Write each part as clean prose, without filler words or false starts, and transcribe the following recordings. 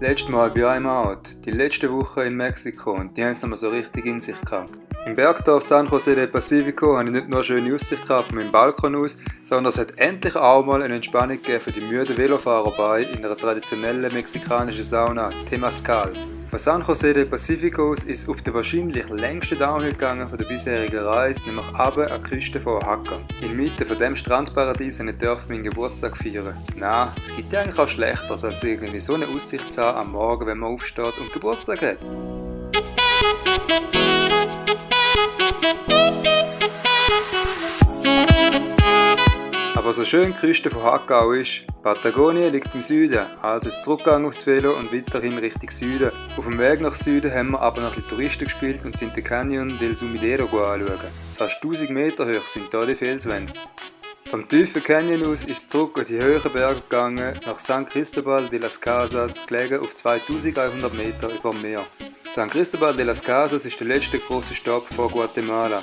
Letztes Mal bei I'm Out, die letzte Woche in Mexiko und die haben es nochmal so richtig in sich gehabt. Im Bergdorf San José del Pacifico habe ich nicht nur eine schöne Aussicht gehabt von meinem Balkon aus, sondern es hat endlich auch mal eine Entspannung gegeben für die müden Velofahrer bei in einer traditionellen mexikanischen Sauna, Temazcal. Von San José del Pacifico aus ist es auf den wahrscheinlich längsten Downhill gegangen von der bisherigen Reise, nämlich runter an die Küste von Oaxaca. Inmitten von diesem Strandparadies durfte ich meinen Geburtstag feiern. Nein, es gibt ja eigentlich auch Schlechteres, als irgendwie so eine Aussicht zu haben am Morgen, wenn man aufsteht und Geburtstag hat. Aber so schön die Küste von Oaxaca auch ist, Patagonien liegt im Süden, also ist es zurückgegangen aufs Velo und weiterhin Richtung Süden. Auf dem Weg nach Süden haben wir aber noch ein bisschen Touristen gespielt und sind den Canyon del Sumidero anschauen. Fast 1000 Meter hoch sind hier die Felswände. Vom tiefen Canyon aus ist es zurück an die höheren Berge gegangen, nach San Cristobal de las Casas, gelegen auf 2100 Meter über dem Meer. San Cristobal de las Casas ist der letzte große Stopp vor Guatemala.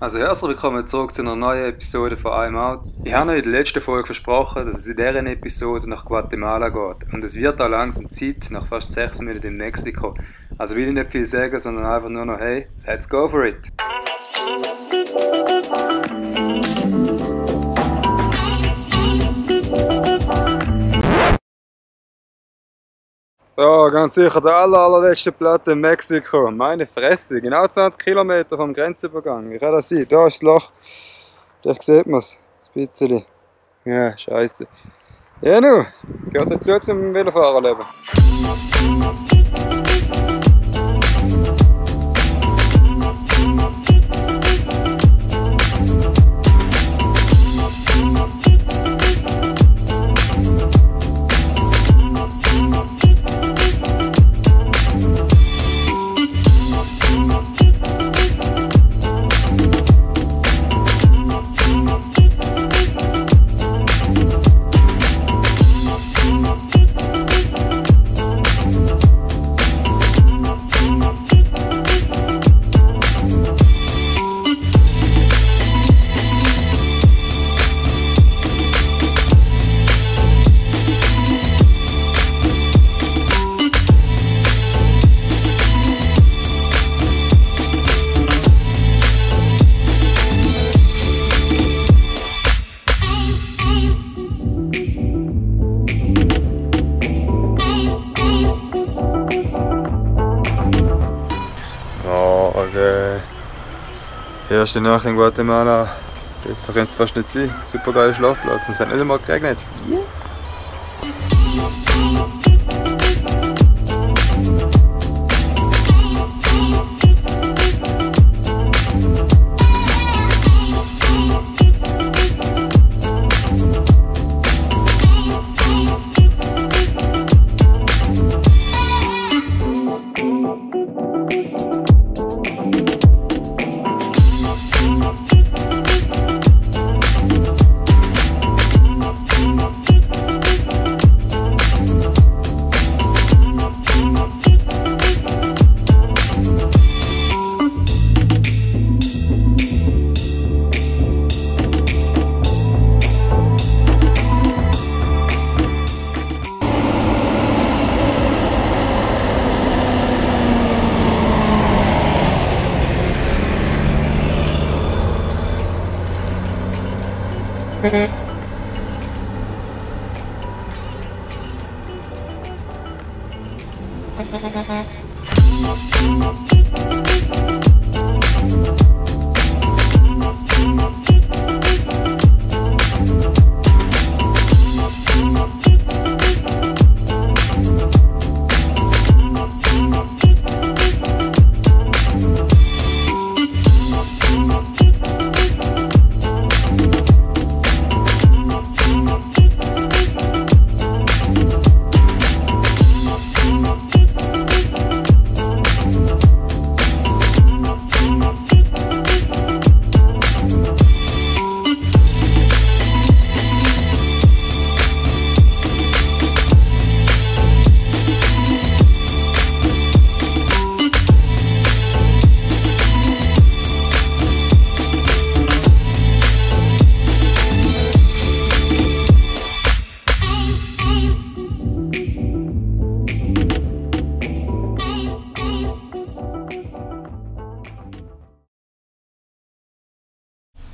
Also herzlich willkommen zurück zu einer neuen Episode von I'm Out. Ich habe euch in der letzten Folge versprochen, dass es in dieser Episode nach Guatemala geht. Und es wird auch langsam Zeit, nach fast 6 Monaten in Mexiko. Also will ich nicht viel sagen, sondern einfach nur noch, hey, let's go for it! Ja, ganz sicher der allerletzte Platte in Mexiko. Meine Fresse, genau 20 Kilometer vom Grenzübergang. Wie kann das sein? Da ist das Loch. Da sieht man es. Ein bisschen. Ja, scheiße. Ja, nu, gehört dazu zum Velofahrerleben. Erste Nacht in Guatemala, besser könnte es fast nicht sein. Super geiler Schlafplatz und es hat nicht einmal geregnet. Yeah.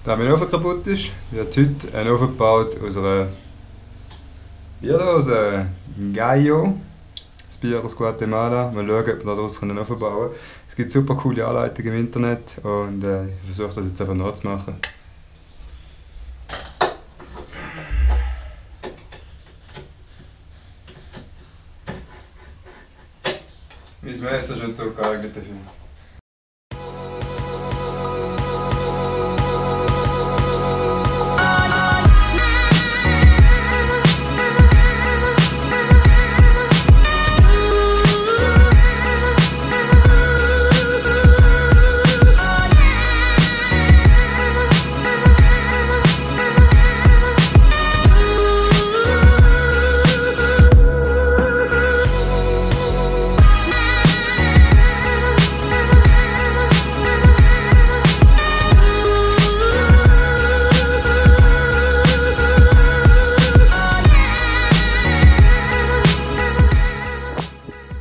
Da mein Ofen kaputt ist, wird heute ein Ofen gebaut aus einer Bierdose Gallo. Das Bier aus Guatemala. Mal schauen, ob wir daraus einen Ofen bauen können. Es gibt super coole Anleitungen im Internet und ich versuche das jetzt einfach nachzumachen. Mein Messer ist nicht so geeignet dafür.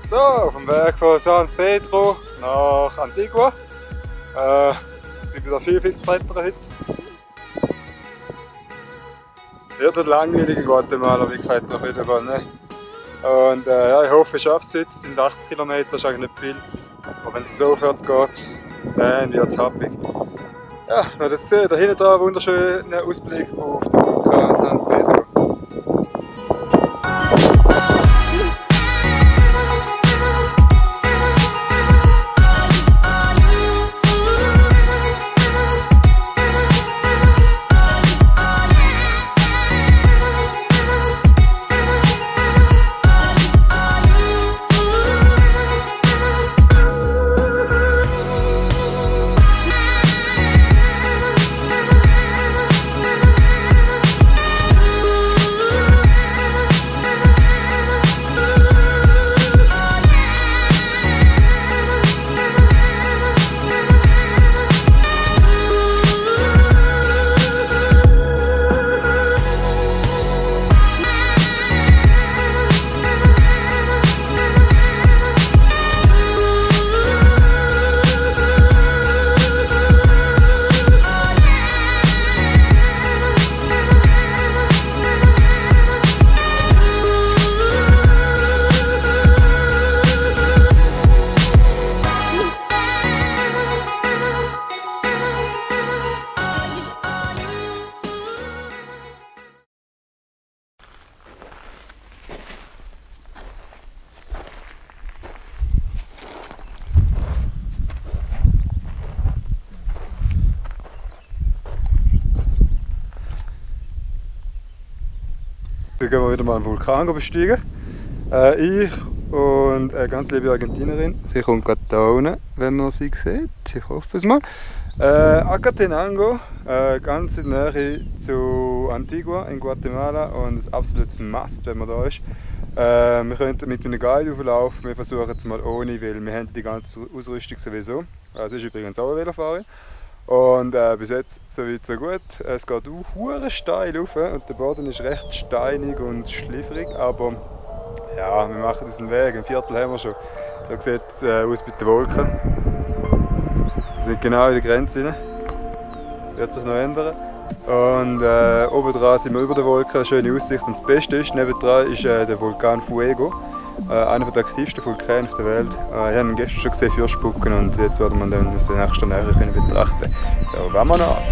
So, auf dem Weg von San Pedro nach Antigua. Es gibt wieder viel zu klettern heute. Wird nicht langweilig in Guatemala, wie gefällt auf jeden Fall nicht. Und ja, ich hoffe, ich schaffe es heute. Es sind 80 Kilometer, ist eigentlich nicht viel. Aber wenn es so aufwärts geht, dann wird es happig. Ja, man hat es gesehen, da hinten dran wunderschöner Ausblick auf den Vulkan San Pedro. Jetzt gehen wir wieder mal einen Vulkan besteigen. Ich und eine ganz liebe Argentinerin. Sie kommt gerade da unten, wenn man sie sieht. Ich hoffe es mal. Acatenango, ganz in der Nähe zu Antigua in Guatemala und ein absolutes Must, wenn man da ist. Wir könnten mit einem Guide auflaufen, wir versuchen es mal ohne, weil wir haben die ganze Ausrüstung sowieso. Sie ist übrigens auch eine Velofahrerin. Und bis jetzt so weit so gut. Es geht auch steil rauf und der Boden ist recht steinig und schliffrig, aber ja, wir machen diesen Weg. Ein Viertel haben wir schon. So sieht es aus mit den Wolken. Wir sind genau in der Grenze rein. Wird sich noch ändern. Und oben dran sind wir über der Wolke, eine schöne Aussicht. Und das Beste ist, nebendran ist der Vulkan Fuego. Einer der aktivsten Vulkane auf der Welt. Ich habe ihn gestern schon gesehen, Fürspucken, und jetzt werden wir dann aus der nächsten Nähe betrachten. So, vámonos!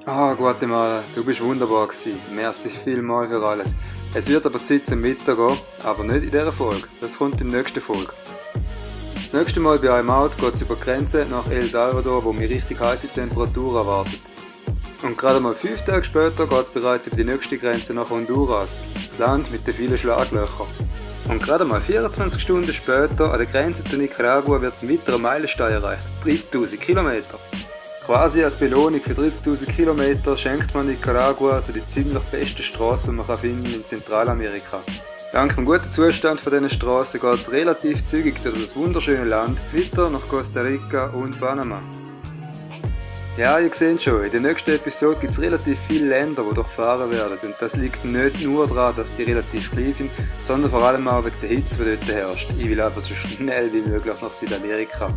Guatemala, du bist wunderbar gewesen. Merci vielmals für alles. Es wird aber Zeit zum Weitergehen, aber nicht in dieser Folge. Das kommt in der nächsten Folge. Das nächste Mal bei einem Out geht es über die Grenze nach El Salvador, wo mich richtig heiße Temperatur erwartet. Und gerade mal 5 Tage später geht es bereits über die nächste Grenze nach Honduras, das Land mit den vielen Schlaglöchern. Und gerade mal 24 Stunden später an der Grenze zu Nicaragua wird ein weiterer Meilenstein erreicht, 30.000 Kilometer. Quasi als Belohnung für 30.000 Kilometer schenkt man Nicaragua so die ziemlich beste Straße, die man finden in Zentralamerika. Dank dem guten Zustand von diesen Straßen geht es relativ zügig durch das wunderschöne Land weiter nach Costa Rica und Panama. Ja, ihr seht schon, in der nächsten Episode gibt es relativ viele Länder, die durchfahren werden. Und das liegt nicht nur daran, dass die relativ klein sind, sondern vor allem auch wegen der Hitze, die dort herrscht. Ich will einfach so schnell wie möglich nach Südamerika.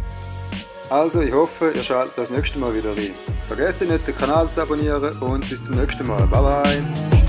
Also, ich hoffe, ihr schaltet das nächste Mal wieder rein. Vergesst nicht, den Kanal zu abonnieren und bis zum nächsten Mal. Bye bye!